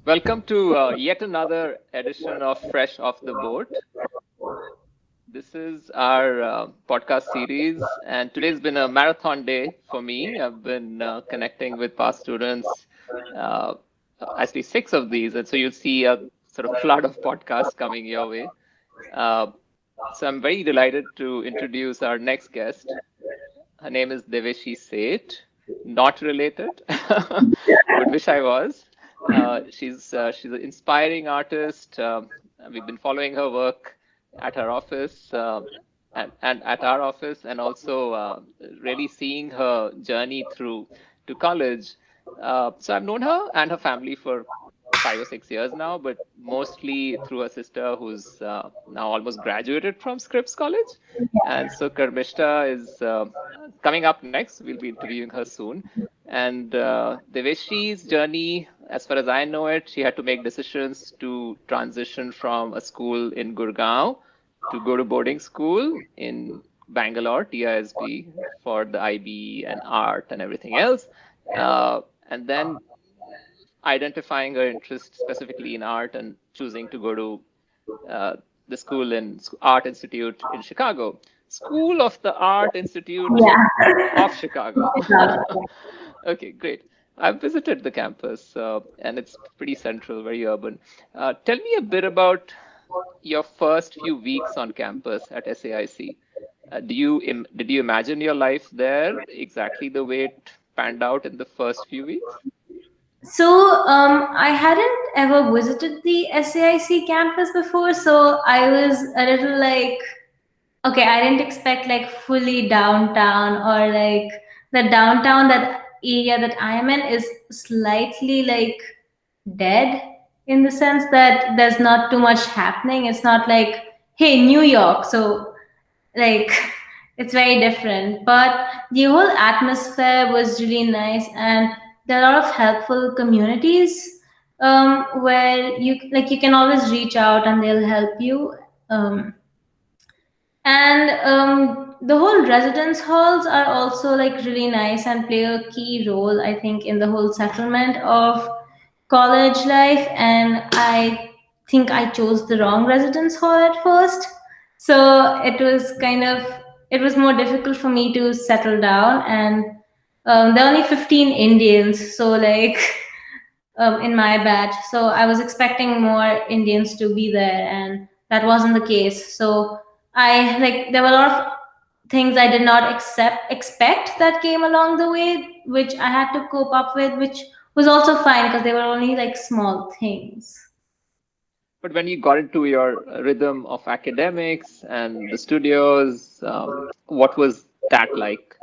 Welcome to yet another edition of Fresh Off the Boat. This is our podcast series, and today's been a marathon day for me. I've been connecting with past students, uh, actually six of these, and so you'll see a sort of flood of podcasts coming your way. Uh, so I'm very delighted to introduce our next guest. Her name is Deveshi Seth, not related, but wish I was. She's an inspiring artist. We've been following her work at her office and at our office, and also really seeing her journey through to college. So I've known her and her family for 5 or 6 years now, but mostly through her sister, who's now almost graduated from Scripps College. And so Karmishta is coming up next. We'll be interviewing her soon. And Deveshi's journey, as far as I know it, she had to make decisions to transition from a school in Gurgaon to go to boarding school in Bangalore, TISB, for the IB and art and everything else. And then identifying her interest specifically in art and choosing to go to uh, the school in Art Institute in Chicago, School of the Art Institute Yeah. of Chicago. Okay, great. I've visited the campus, and it's pretty central, very urban. Tell me a bit about your first few weeks on campus at SAIC. Did you imagine your life there exactly the way it panned out in the first few weeks? I hadn't ever visited the SAIC campus before, so I was a little like, okay, I didn't expect like fully downtown or like the downtown, that area that I am in is slightly like dead in the sense that there's not too much happening. It's not like, hey, New York. So like it's very different, but the whole atmosphere was really nice, and there are a lot of helpful communities where you can always reach out and they'll help you. And the whole residence halls are also like really nice and play a key role, I think, in the whole settlement of college life. And I think I chose the wrong residence hall at first. So it was more difficult for me to settle down. And there are only 15 Indians. So, like, in my batch. So I was expecting more Indians to be there, and that wasn't the case. So I like there were a lot of things I did not expect that came along the way, which I had to cope up with, which was also fine because they were only like small things. But when you got into your rhythm of academics and the studios, what was that like?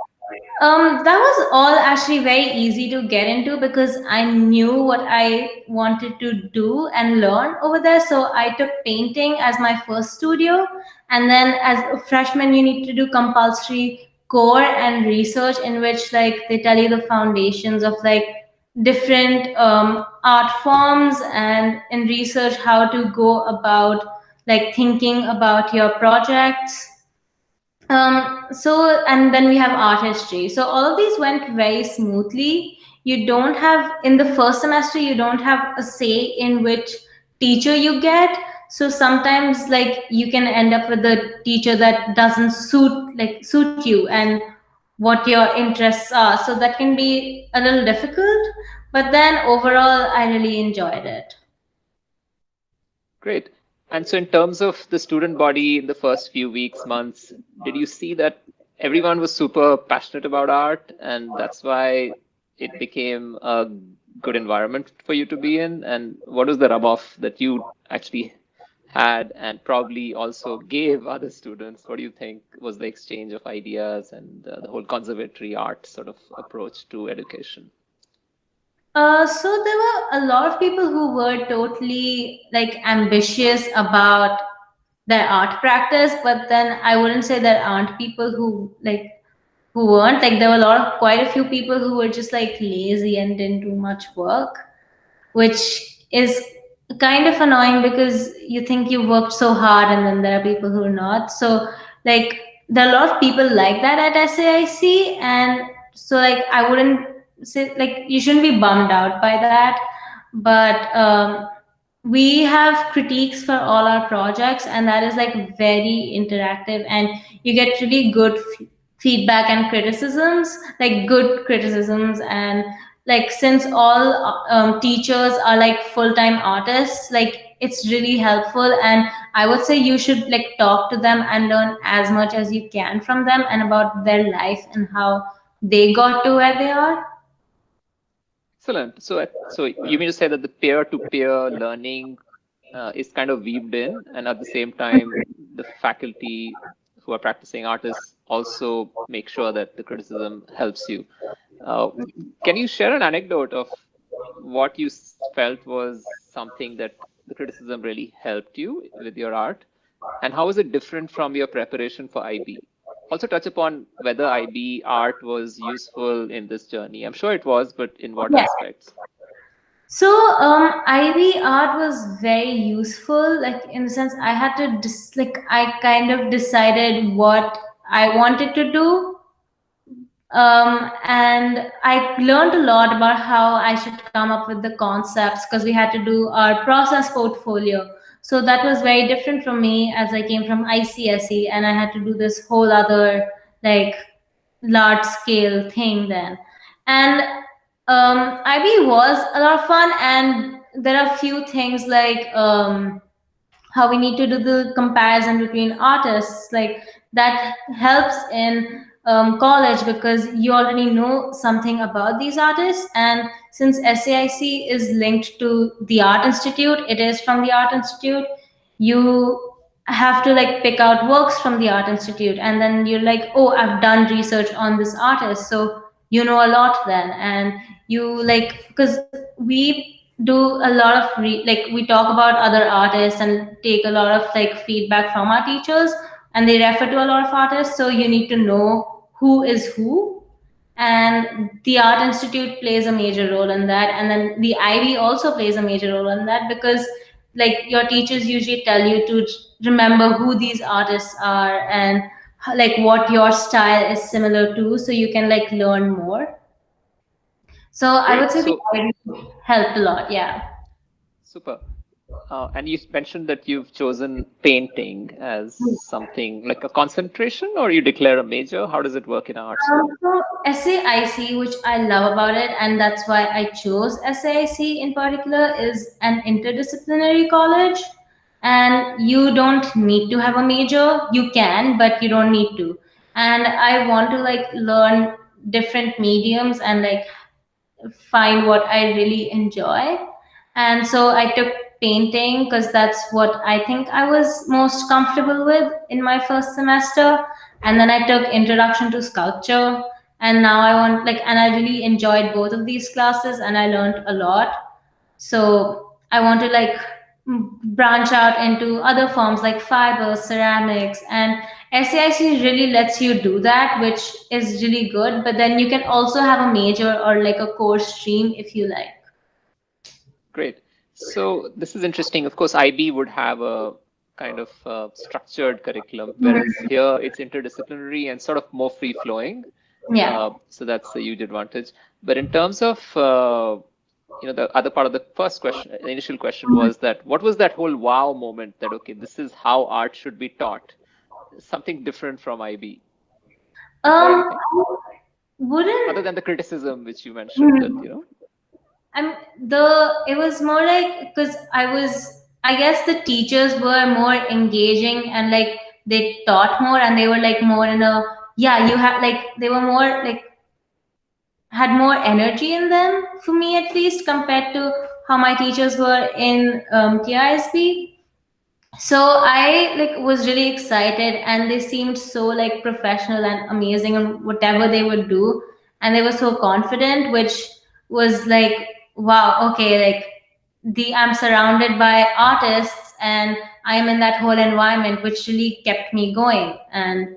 That was all actually very easy to get into because I knew what I wanted to do and learn over there. So I took painting as my first studio. And then as a freshman, you need to do compulsory core and research, in which like they tell you the foundations of like different art forms, and in research how to go about like thinking about your projects. And then we have art history. So all of these went very smoothly. You don't have, in the first semester, you don't have a say in which teacher you get. So sometimes like you can end up with a teacher that doesn't suit you and what your interests are. So that can be a little difficult. But then overall, I really enjoyed it. Great. And so, in terms of the student body in the first few weeks, months, did you see that everyone was super passionate about art, and that's why it became a good environment for you to be in? And what was the rub off that you actually had and probably also gave other students? What do you think was the exchange of ideas and the whole conservatory art sort of approach to education? So there were a lot of people who were totally like ambitious about their art practice, but then I wouldn't say there aren't people who weren't. Like there were quite a few people who were just like lazy and didn't do much work, which is kind of annoying because you think you worked so hard and then there are people who are not. So like there are a lot of people like that at SAIC, and so like I wouldn't say like you shouldn't be bummed out by that. but we have critiques for all our projects, and that is like very interactive, and you get really good feedback and criticisms, like good criticisms. And like since all teachers are like full-time artists, like it's really helpful, and I would say you should like talk to them and learn as much as you can from them and about their life and how they got to where they are. Excellent. So you mean to say that the peer-to-peer learning is kind of weaved in, and at the same time, the faculty who are practicing artists also make sure that the criticism helps you. Uh, can you share an anecdote of what you felt was something that the criticism really helped you with your art, and how is it different from your preparation for IB? Also touch upon whether IB art was useful in this journey. I'm sure it was, but in what Yeah. aspects? So, IB art was very useful, like in the sense I had to like I kind of decided what I wanted to do, and I learned a lot about how I should come up with the concepts because we had to do our process portfolio. So that was very different from me as I came from ICSE, and I had to do this whole other like large scale thing then. And IB was a lot of fun, and there are a few things like how we need to do the comparison between artists, like that helps in college because you already know something about these artists. And since SAIC is linked to the Art Institute, it is from the Art Institute, you have to like pick out works from the Art Institute, and then you're like, oh, I've done research on this artist, so you know a lot then. And you like, because we do a lot of like we talk about other artists and take a lot of like feedback from our teachers, and they refer to a lot of artists, so you need to know who is who. And the Art Institute plays a major role in that, and then the IB also plays a major role in that, because like your teachers usually tell you to remember who these artists are and like what your style is similar to, so you can like learn more. So I would Great. say the So IB helped a lot, yeah. super. And you mentioned that you've chosen painting as something like a concentration, or you declare a major. How does it work in an art school? So SAIC, which I love about it, and that's why I chose SAIC in particular, is an interdisciplinary college. And you don't need to have a major. You can, but you don't need to. And I want to like learn different mediums and like find what I really enjoy. And so I took painting because that's what I think I was most comfortable with in my first semester. And then I took introduction to sculpture. And now I want like, and I really enjoyed both of these classes and I learned a lot. So I want to like branch out into other forms like fibers, ceramics, and SAIC really lets you do that, which is really good. But then you can also have a major or like a core stream if you like. Great. So this is interesting. Of course, IB would have a kind of structured curriculum, whereas here it's interdisciplinary and sort of more free flowing. Yeah. So that's a huge advantage. But in terms of the other part of the first question, the initial question was that what was that whole wow moment that okay, this is how art should be taught, something different from IB. Is there Um, anything other wouldn't. than the criticism which you mentioned that I'm the it was more like because I guess the teachers were more engaging and like they taught more and they were like more in a, yeah, you have like they were more like had more energy in them for me at least compared to how my teachers were in KISB. So I like was really excited, and they seemed so like professional and amazing on whatever they would do, and they were so confident, which was like, wow, okay, like the I'm surrounded by artists and I am in that whole environment, which really kept me going. And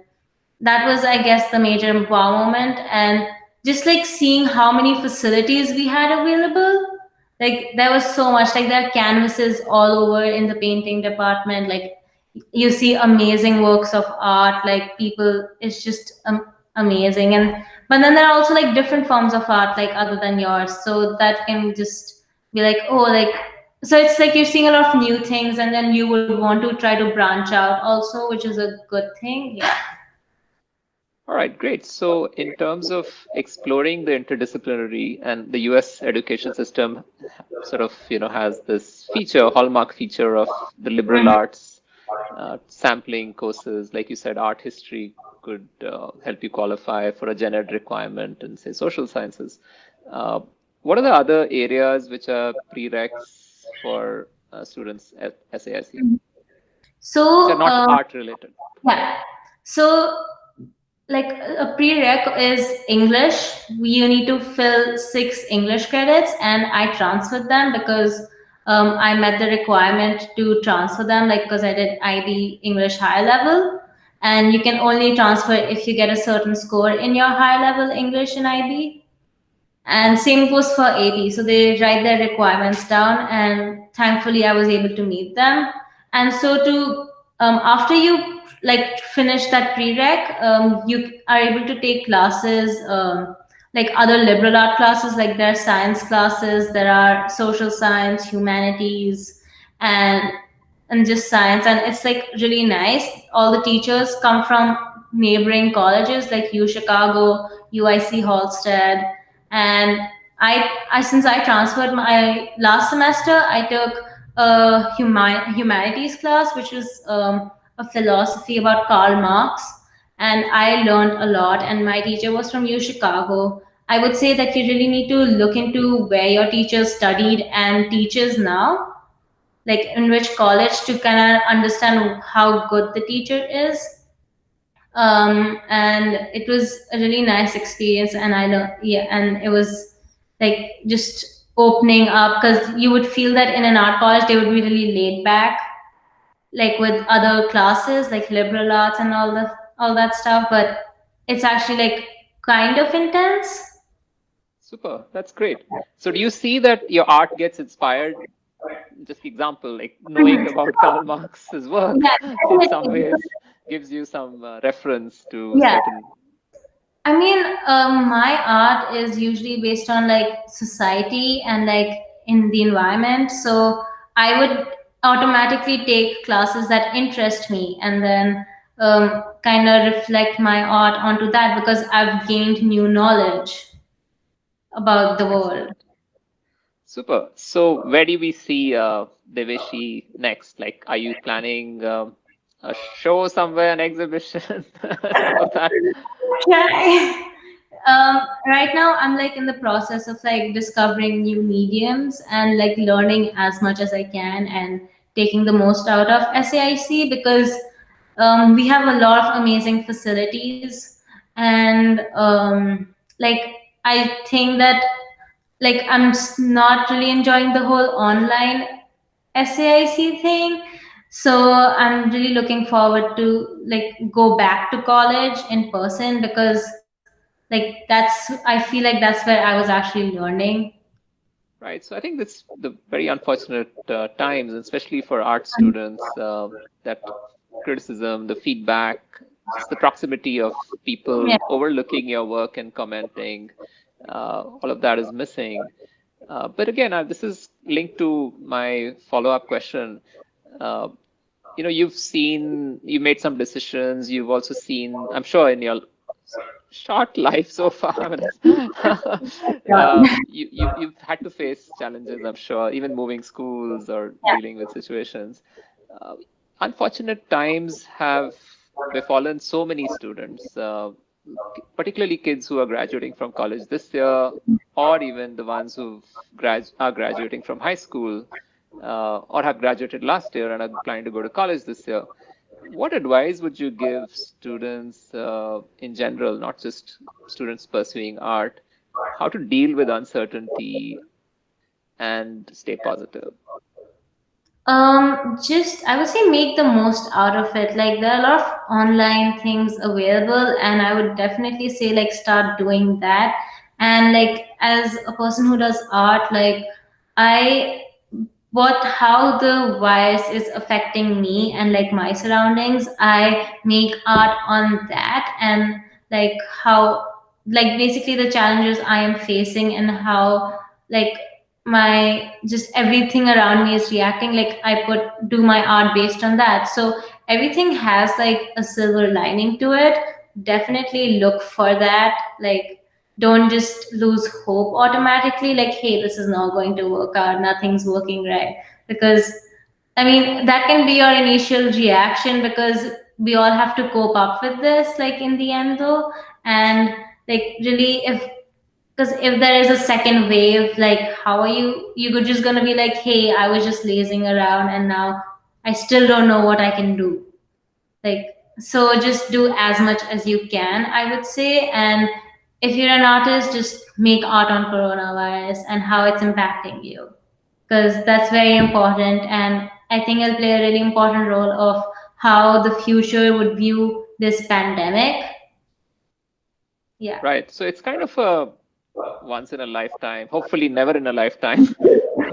that was, I guess, the major wow moment. And just like seeing how many facilities we had available, like there was so much, like there are canvases all over in the painting department, like you see amazing works of art, like people, it's just amazing. And but then there are also like different forms of art like other than yours, so that can just be like, oh, like, so it's like you're seeing a lot of new things, and then you would want to try to branch out also, which is a good thing. Yeah. All right, great. So, in terms of exploring the interdisciplinary, and the US education system sort of, has this feature, hallmark feature of the liberal Mhm. arts, sampling courses, like you said, art history could help you qualify for a gen ed requirement in, say, social sciences. Uh, what are the other areas which are prereqs for students at SAIC, which are So, not art related? yeah. So, like a prereq is English. You need to fill 6 English credits, and I transferred them because I met the requirement to transfer them, like because I did IB English high level, and you can only transfer if you get a certain score in your high level English in IB. And same goes for AP. So they write their requirements down, and thankfully I was able to meet them. And so to after you like finish that prereq, you are able to take classes like other liberal art classes, like there are science classes, there are social science, humanities, and and just science, and it's like really nice. All the teachers come from neighboring colleges like U Chicago, UIC Halstead, and I since I transferred my last semester, I took a humanities class, which was a philosophy about Karl Marx, and I learned a lot. And my teacher was from U Chicago. I would say that you really need to look into where your teacher studied and teaches now, like in which college, to kind of understand how good the teacher is. And it was a really nice experience, and I learned, yeah, and it was like just opening up, because you would feel that in an art college they would be really laid back, like with other classes like liberal arts and all that stuff, but it's actually like kind of intense. Super, that's great. So do you see that your art gets inspired? Just example, like knowing about Karl Marx's work Yeah, in some definitely. ways gives you some reference to Yeah, certain. I mean, my art is usually based on like society and like in the environment. So I would automatically take classes that interest me, and then kind of reflect my art onto that, because I've gained new knowledge about the world. Excellent. Super. So where do we see Deveshi next? Like, are you planning a show somewhere, an exhibition, some of that? Try. Right now, I'm like in the process of like discovering new mediums and like learning as much as I can and taking the most out of SAIC, because we have a lot of amazing facilities, and like I think that like not really enjoying the whole online SAIC thing. So I'm really looking forward to like go back to college in person, because like I feel like that's where I was actually learning. Right. So I think that's the very unfortunate times, especially for art students, that criticism, the feedback, just the proximity of Yeah. people overlooking your work and commenting, all of that is missing. But again, this is linked to my follow-up question. Uh, you made some decisions. You've also seen, I'm sure, in your short life so far. I mean, you've had to face challenges, I'm sure, even moving schools or Yeah. dealing with situations. Uh, Unfortunate times have befallen so many students, particularly kids who are graduating from college this year, or even the ones who are graduating from high school, or have graduated last year and are planning to go to college this year. What advice would you give students in general, not just students pursuing art, how to deal with uncertainty and stay positive? Just I would say make the most out of it. Like there are a lot of online things available, and I would definitely say like start doing that. And like as a person who does art, like I what how the virus is affecting me and like my surroundings, I make art on that, and like how like basically the challenges I am facing, and how like my just everything around me is reacting, like I put do my art based on that. So everything has like a silver lining to it. Definitely look for that. Like, don't just lose hope automatically, like, hey, this is not going to work out, nothing's working right. Because I mean, that can be your initial reaction, because we all have to cope up with this, like in the end though. And like, really, if because if there is a second wave, like, how are you just gonna be like, hey, I was just lazing around and now I still don't know what I can do. Like, so just do as much as you can, I would say. And if you're an artist, just make art on coronavirus and how it's impacting you, because that's very important. And I think it'll play a really important role of how the future would view this pandemic. Yeah. Right. So it's kind of a once in a lifetime, hopefully never in a lifetime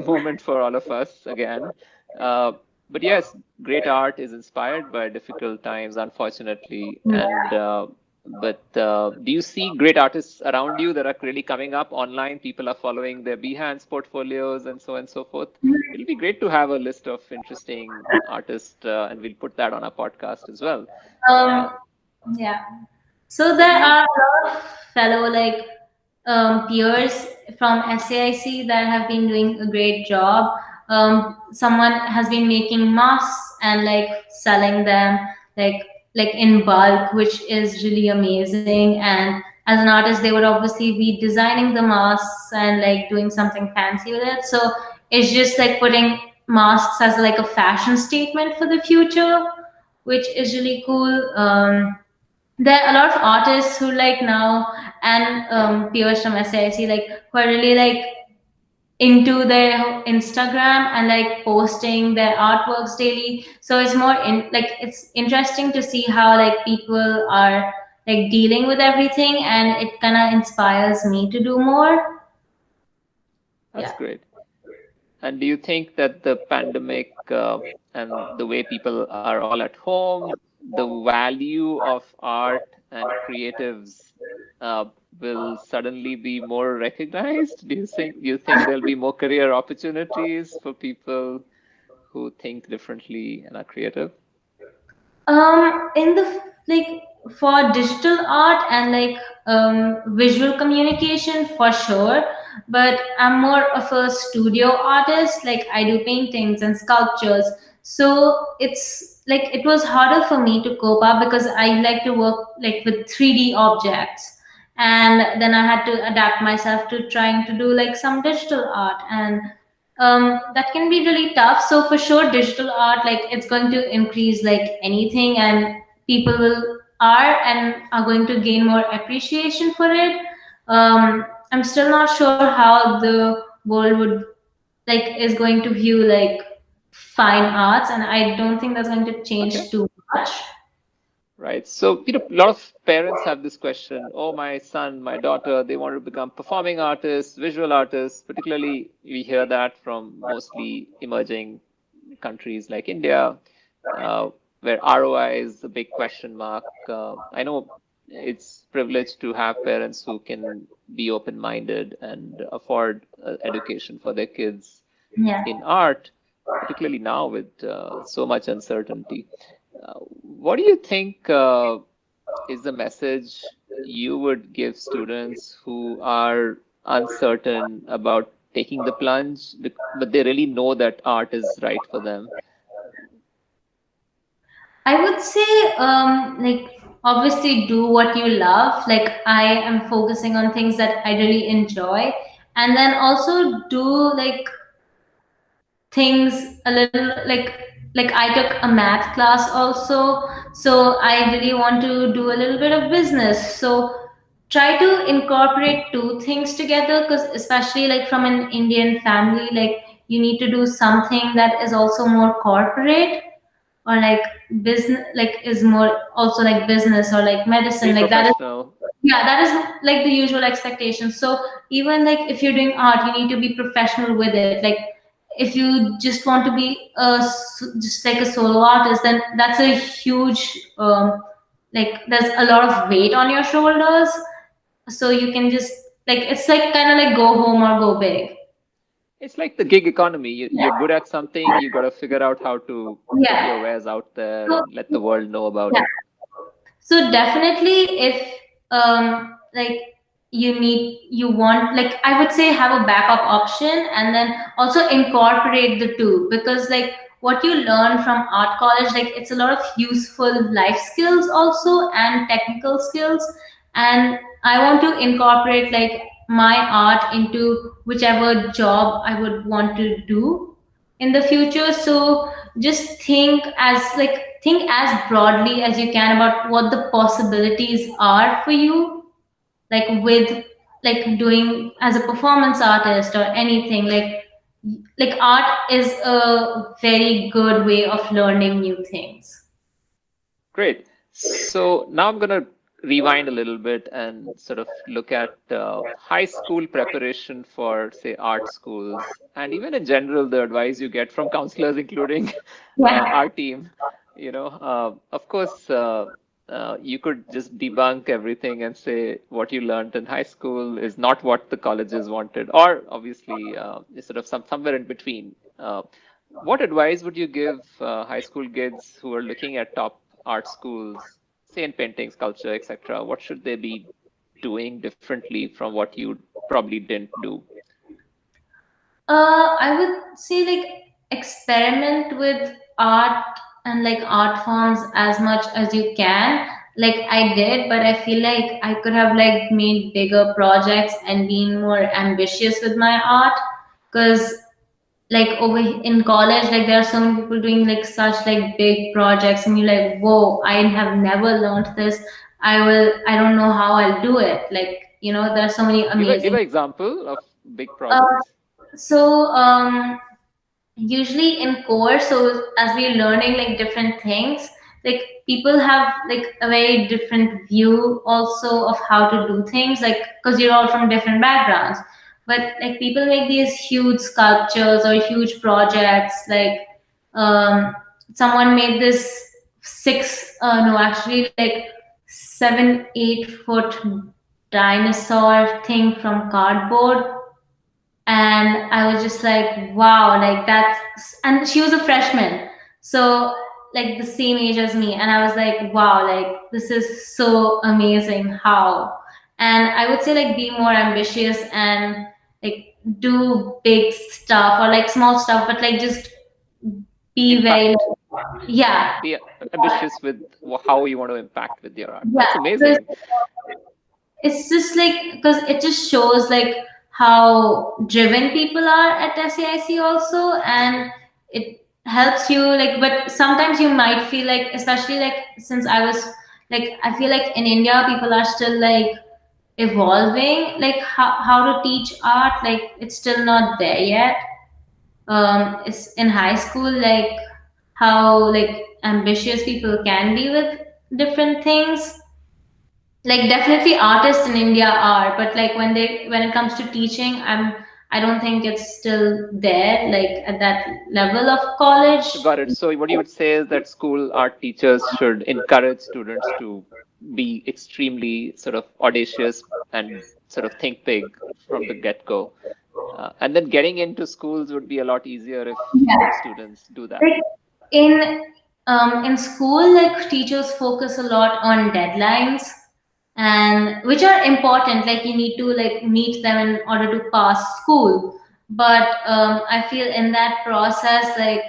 moment for all of us again. Uh, but yes, great art is inspired by difficult times, unfortunately. And do you see great artists around you that are really coming up online? People are following their Behance portfolios and so on and so forth. It'll be great to have a list of interesting artists, and we'll put that on our podcast as well. Uh, um yeah. So so do there you? are a lot of fellow like peers from SAIC that have been doing a great job. Someone has been making masks and like selling them like in bulk, which is really amazing. And as an artist, they would obviously be designing the masks and like doing something fancy with it. So it's just like putting masks as like a fashion statement for the future, which is really cool. There are a lot of artists who like now, and peers from SAIC, like, who are really like into their Instagram and like posting their artworks daily. So it's more in like, it's interesting to see how like people are like dealing with everything, and it kind of inspires me to do more. That's Yeah. great. And do you think that the pandemic and the way people are all at home, the value of art and creatives uh, will suddenly be more recognized? Do you think there'll be more career opportunities for people who think differently and are creative? In the like, for digital art and like visual communication, for sure. But I'm more of a studio artist. Like, I do paintings and sculptures. So it's like it was harder for me to cope up, because I like to work like with 3D objects. And then I had to adapt myself to trying to do like some digital art. And that can be really tough. So for sure, digital art, like, it's going to increase like anything, and people will are going to gain more appreciation for it. I'm still not sure how the world would like is going to view like fine arts, and I don't think that's going to Okay. change too much. Right. So, a lot of parents have this question, oh, my son, my daughter, they want to become performing artists, visual artists. Particularly, we hear that from mostly emerging countries like India, uh, where ROI is a big question mark. I know it's privileged to have parents who can be open-minded and afford education for their kids Yeah. in art, particularly now with so much uncertainty. What do you think is the message you would give students who are uncertain about taking the plunge, but they really know that art is right for them? I would say, like, obviously do what you love. Like, I am focusing on things that I really enjoy, and then also do like things a little like I took a math class also, so I really want to do a little bit of business. So try to incorporate two things together, because especially like from an Indian family, like, you need to do something that is also more corporate, or like business, like is more also like business, or like Be medicine, like that is, professional. yeah, that is like the usual expectation. So even like if you're doing art, you need to be professional with it. Like, if you just want to be just like a solo artist, then that's a huge like, there's a lot of weight on your shoulders. So you can just like, it's like kind of like go home or go big. It's like the gig economy. You're good at something, you got to figure out how to put Yeah. your wares out there So and let the world know about yeah. it. So definitely, if like you want, like I would say, have a backup option, and then also incorporate the two, because like what you learn from art college, like it's a lot of useful life skills also and technical skills, and I want to incorporate like my art into whichever job I would want to do in the future. So just think as broadly as you can about what the possibilities are for you, like with like doing as a performance artist or anything. Like art is a very good way of learning new things. Great. So now I'm going to rewind a little bit and sort of look at high school preparation for, say, art schools, and even in general, the advice you get from counselors, including Yeah. our team. Of course, you could just debunk everything and say what you learned in high school is not what the colleges wanted, or obviously, sort of somewhere in between. What advice would you give high school kids who are looking at top art schools, say in painting, sculpture, etc.? What should they be doing differently from what you probably didn't do? I would say like experiment with art and like art forms as much as you can. Like I did, but I feel like I could have like made bigger projects and been more ambitious with my art. Because like over in college, like there are so many people doing like such like big projects, and you're like, whoa, I have never learned this. I don't know how I'll do it. Like, there are so many Give amazing. an example of big Uh, projects. so usually in course, so as we're learning like different things, like people have like a very different view also of how to do things, like because you're all from different backgrounds. But like people make these huge sculptures or huge projects, like um someone made this six no actually like 7 8 foot dinosaur thing from cardboard, and I was just like, wow, like that's, and she was a freshman, so like the same age as me, and I was like, wow, like this is so amazing. How? And I would say like be more ambitious and like do big stuff or like small stuff, but like just be very, Impact. yeah, Be ambitious with how you want to impact with your art. yeah. That's Because amazing. it's just like, because it just shows like how driven people are at SAIC also, and it helps you like, but sometimes you might feel like, especially like since I was like, I feel like in India people are still like evolving, like how to teach art, like it's still not there yet. It's in high school, like how like ambitious people can be with different things. Like definitely artists in India are, but like when it comes to teaching, I don't think it's still there like at that level of college. Got it. So what you would say is that school art teachers should encourage students to be extremely sort of audacious and sort of think big from the get-go. And then getting into schools would be a lot easier if Yeah. students do that. Like in school, like teachers focus a lot on deadlines, and which are important, like you need to like meet them in order to pass school. But I feel in that process, like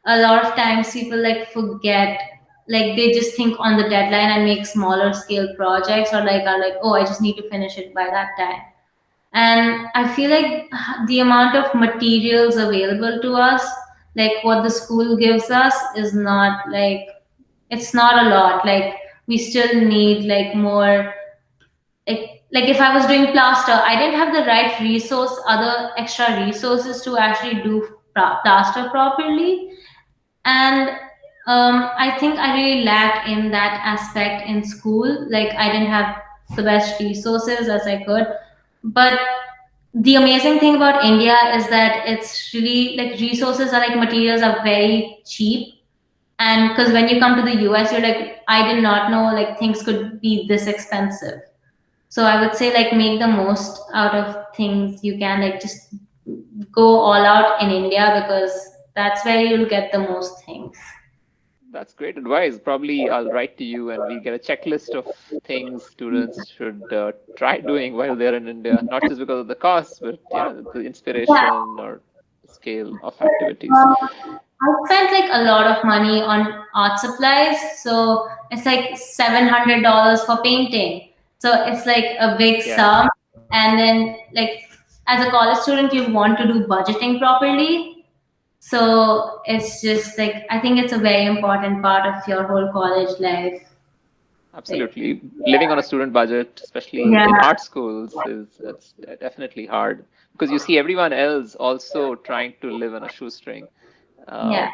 a lot of times people like forget, like they just think on the deadline and make smaller scale projects, or like are like, oh, I just need to finish it by that time. And I feel like the amount of materials available to us, like what the school gives us, is not like, it's not a lot. Like we still need like more, like if I was doing plaster, I didn't have the right resource, other extra resources to actually do plaster properly. And I think I really lacked in that aspect in school. Like I didn't have the best resources as I could. But the amazing thing about India is that it's really like resources are like materials are very cheap. And because when you come to the US, you're like, I did not know like things could be this expensive. So I would say like make the most out of things you can, like just go all out in India because that's where you'll get the most things. That's great advice. Probably I'll write to you and we get a checklist of things students should try doing while they're in India, not just because of the cost, but the Yeah. inspiration or scale of activities. I spent like a lot of money on art supplies, so it's like $700 for painting. So it's like a big Yeah, sum, and then like as a college student, you want to do budgeting properly. So it's just like I think it's a very important part of your whole college life. Like, absolutely. Living on a student budget, especially yeah, in art schools, is it's definitely hard because you see everyone else also trying to live on a shoestring. Uh, yeah.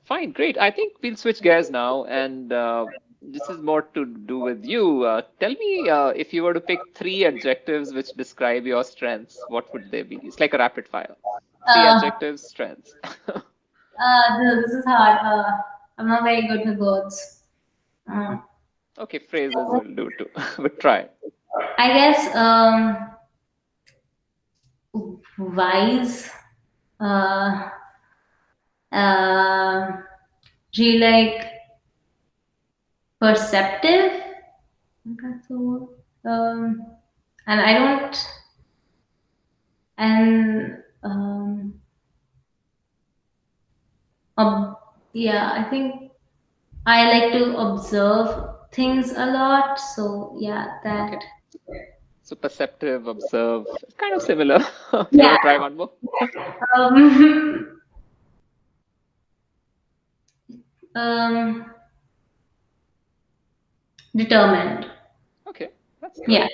Fine, great. I think we'll switch gears now, and this is more to do with you. Tell me, if you were to pick three adjectives which describe your strengths, what would they be? It's like a rapid fire. Three Uh, adjectives, strengths. this is hard. I'm not very good with words. Uh, Okay, phrases will do too, but try. I guess wise, uh, uh, really like perceptive. That's the word. And I don't, and yeah, I think I like to observe things a lot. So yeah, that. Okay, so perceptive, observe, kind of similar. You Yeah. want to try one more? Um, um, determined. Okay, that's Yeah. good.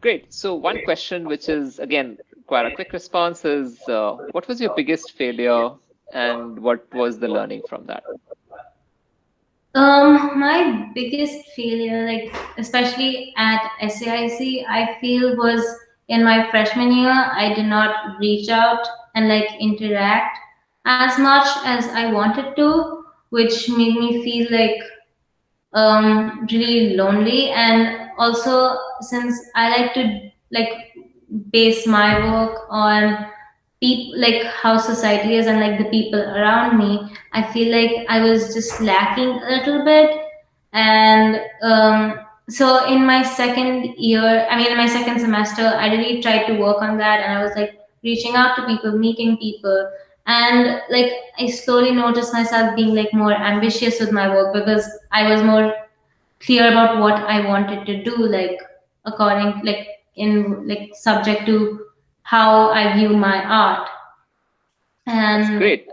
Great. So one question, which is again quite a quick response, is what was your biggest failure and what was the learning from that? My biggest failure, like especially at SAIC, I feel was in my freshman year. I did not reach out and like interact as much as I wanted to, which made me feel like really lonely. And also, since I like to like base my work on people, like how society is and like the people around me, I feel like I was just lacking a little bit. And so in my second year, I mean in my second semester, I really tried to work on that, and I was like reaching out to people, meeting people, and like I slowly noticed myself being like more ambitious with my work because I was more clear about what I wanted to do, like according like in like subject to how I view my art. That's And great.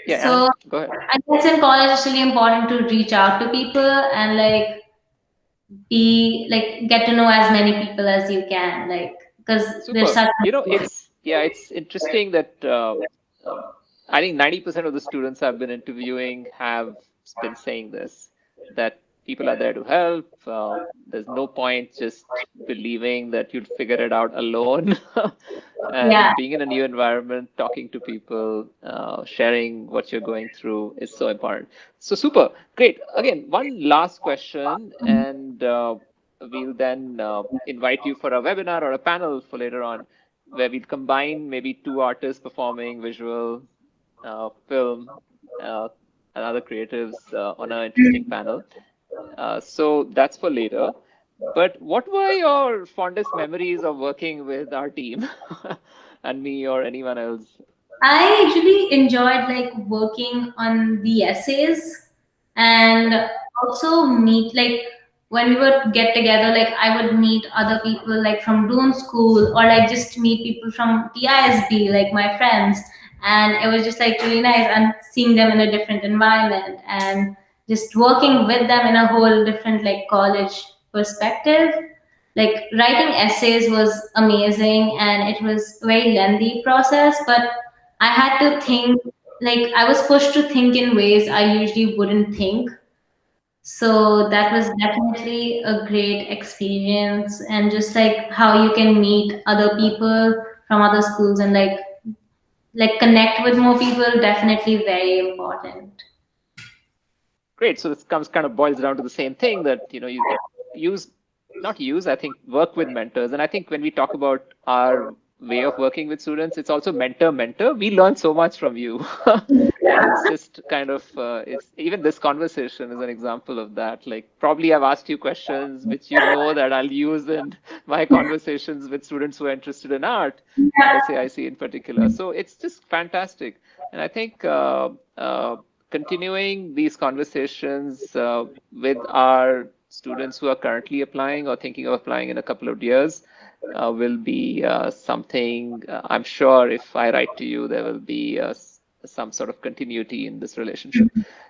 Yeah, so and go ahead. I guess in college it's really important to reach out to people and like be like get to know as many people as you can, like because there's Super. such It's interesting that um, I think 90% of the students I've been interviewing have been saying this, that people are there to help. There's no point just believing that you'll figure it out alone. yeah. And being in a new environment, talking to people, sharing what you're going through is so important. So super, great. Again, one last question, and we'll then invite you for a webinar or a panel for later on, where we'll combine maybe two artists performing visual, film, uh, and other creatives on an interesting panel. So that's for later. But what were your fondest memories of working with our team and me or anyone else? I actually enjoyed like working on the essays and Okay. also meet like when we would get together, like I would meet other people like from Dune School or like just meet people from TISB, like my friends. And it was just like really nice and seeing them in a different environment and just working with them in a whole different like college perspective. Like writing essays was amazing and it was a very lengthy process, but I had to think, like I was pushed to think in ways I usually wouldn't think. So that was definitely a great experience, and just like how you can meet other people from other schools and like connect with more people, definitely very important. Great. So this comes kind of boils down to the same thing that, you use, not use, I think work with mentors. And I think when we talk about our way of working with students. It's also mentor. We learn so much from you. And it's just kind of, it's even this conversation is an example of that. Like, probably I've asked you questions which you know that I'll use in my conversations with students who are interested in art at SAIC in particular. So it's just fantastic. And I think continuing these conversations with our students who are currently applying or thinking of applying in a couple of years will be something. I'm sure if I write to you, there will be some sort of continuity in this relationship.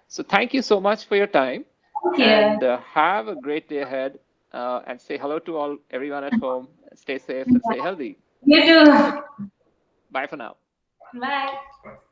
So thank you so much for your time, Thank you. and have a great day ahead. And say hello to all everyone at home. Stay safe and stay healthy. You too. Okay, bye for now. Bye.